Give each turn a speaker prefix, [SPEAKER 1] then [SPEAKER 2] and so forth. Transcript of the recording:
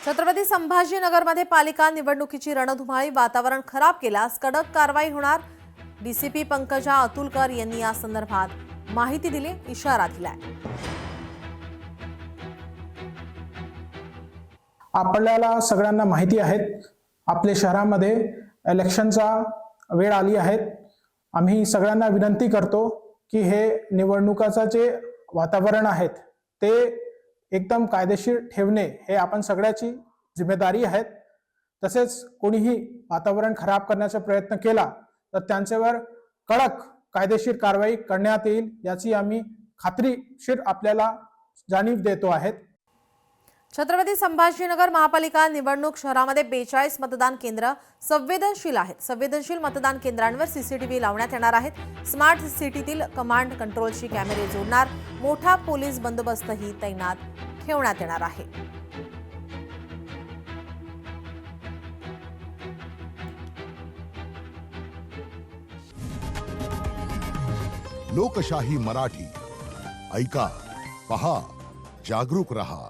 [SPEAKER 1] छत्रपती संभाजीनगरमध्ये पालिका निवडणुकीची रणधुमाळी, वातावरण खराब केल्यास कडक कारवाई होणार। डीसीपी पंकजा अतुलकर यांनी या संदर्भात माहिती दिली, इशारा दिलाय।
[SPEAKER 2] आपल्याला सगळ्यांना माहिती आहे, आपल्या शहरामध्ये इलेक्शनचा वेळ आली आहे। आम्ही सगळ्यांना विनंती करतो की हे निवडणुकाचं जे वातावरण आहे ते एकदम कायदेशीर ठेवणे हे आपण सगळ्याची जिम्मेदारी आहे। तसेच कोणीही वातावरण खराब करण्याचा प्रयत्न केला तर त्यांच्यावर कडक कायदेशीर कारवाई करण्यात येईल, याची आम्ही खात्रीशीर आपल्याला जाणीव देतो आहे।
[SPEAKER 1] छत्रपती संभाजीनगर महापालिका निवडणूक शहरामध्ये 42 मतदान केंद्र संवेदनशील आहेत। संवेदनशील मतदान केंद्रांवर सीसीटीव्ही लावण्यात येणार आहेत। स्मार्ट सिटीतील कमांड कंट्रोलशी कॅमेरे जोडणार, मोठा पोलीस बंदोबस्तही तैनात ठेवण्यात येणार आहे।
[SPEAKER 3] लोकशाही मराठी ऐका, पहा, जागरूक रहा।